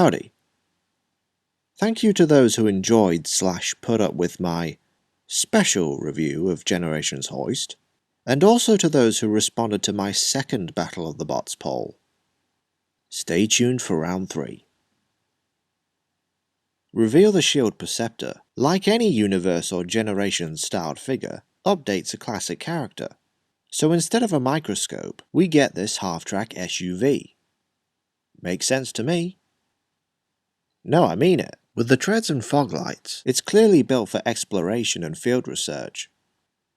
Howdy. Thank you to those who enjoyed / put up with my special review of Generations Hoist, and also to those who responded to my second Battle of the Bots poll. Stay tuned for round 3. Reveal the Shield Perceptor, like any universe or Generations styled figure, updates a classic character. So instead of a microscope, we get this half-track SUV. Makes sense to me. No, I mean it. With the treads and fog lights, it's clearly built for exploration and field research.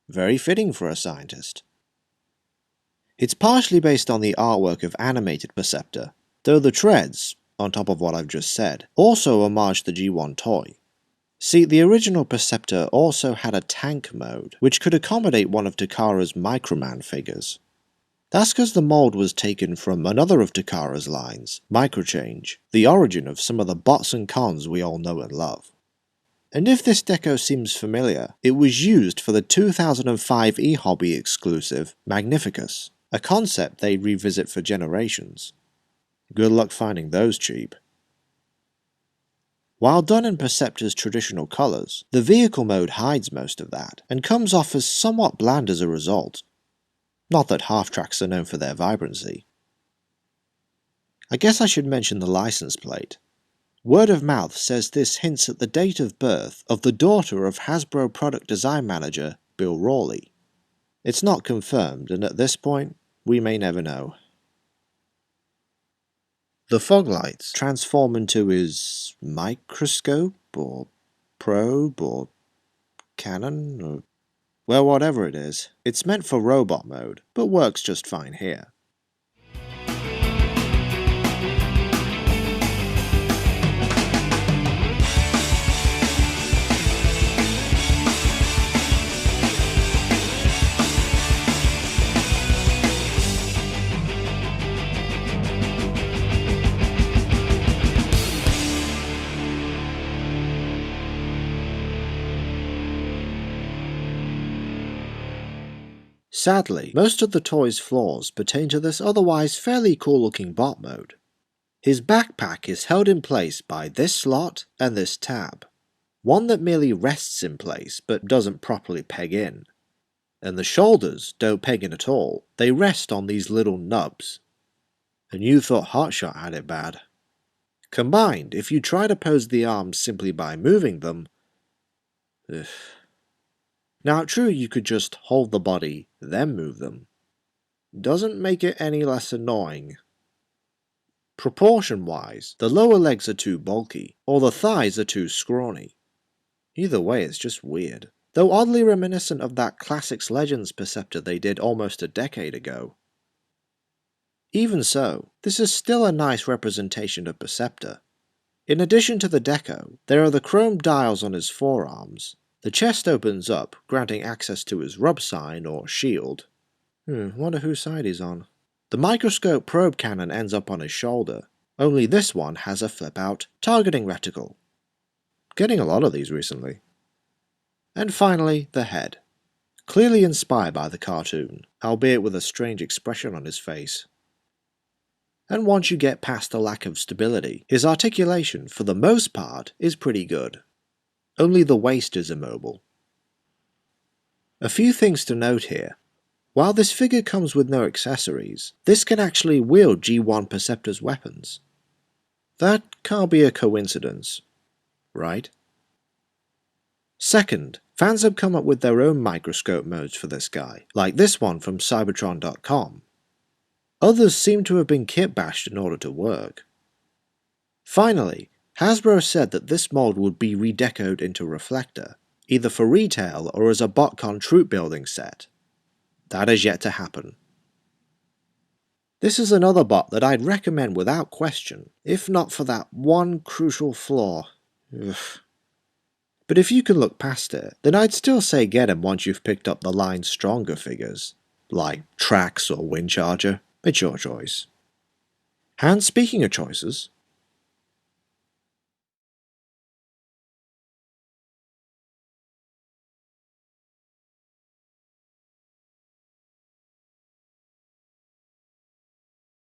Very fitting for a scientist. It's partially based on the artwork of animated Perceptor, though the treads, on top of what I've just said, also homage the G1 toy. See, the original Perceptor also had a tank mode, which could accommodate one of Takara's Microman figures. That's because the mold was taken from another of Takara's lines, Microchange, the origin of some of the bots and cons we all know and love. And if this deco seems familiar, it was used for the 2005 eHobby exclusive Magnificus, a concept they'd revisit for Generations. Good luck finding those cheap. While done in Perceptor's traditional colours, the vehicle mode hides most of that, and comes off as somewhat bland as a result. Not that half-tracks are known for their vibrancy. I guess I should mention the license plate. Word of mouth says this hints at the date of birth of the daughter of Hasbro product design manager Bill Rawley. It's not confirmed, and at this point, we may never know. The fog lights transform into his microscope, or probe, or cannon, or well, whatever it is. It's meant for robot mode, but works just fine here. Sadly, most of the toy's flaws pertain to this otherwise fairly cool-looking bot mode. His backpack is held in place by this slot and this tab, one that merely rests in place but doesn't properly peg in. And the shoulders don't peg in at all, they rest on these little nubs. And you thought Hotshot had it bad. Combined, if you try to pose the arms simply by moving them, ugh. Now, true, you could just hold the body, then move them. Doesn't make it any less annoying. Proportion-wise, the lower legs are too bulky, or the thighs are too scrawny. Either way, it's just weird. Though oddly reminiscent of that Classics Legends Perceptor they did almost a decade ago. Even so, this is still a nice representation of Perceptor. In addition to the deco, there are the chrome dials on his forearms. The chest opens up, granting access to his rub sign or shield. Wonder whose side he's on. The microscope probe cannon ends up on his shoulder, only this one has a flip-out targeting reticle. Getting a lot of these recently. And finally, the head. Clearly inspired by the cartoon, albeit with a strange expression on his face. And once you get past the lack of stability, his articulation, for the most part, is pretty good. Only the waist is immobile. A few things to note here. While this figure comes with no accessories, this can actually wield G1 Perceptor's weapons. That can't be a coincidence, right? Second, fans have come up with their own microscope modes for this guy, like this one from Cybertron.com. Others seem to have been kit-bashed in order to work. Finally, Hasbro said that this mold would be redecoed into Reflector, either for retail or as a BotCon troop building set. That has yet to happen. This is another bot that I'd recommend without question, if not for that one crucial flaw. Ugh. But if you can look past it, then I'd still say get him once you've picked up the line's stronger figures, like Trax or Windcharger. It's your choice. And speaking of choices,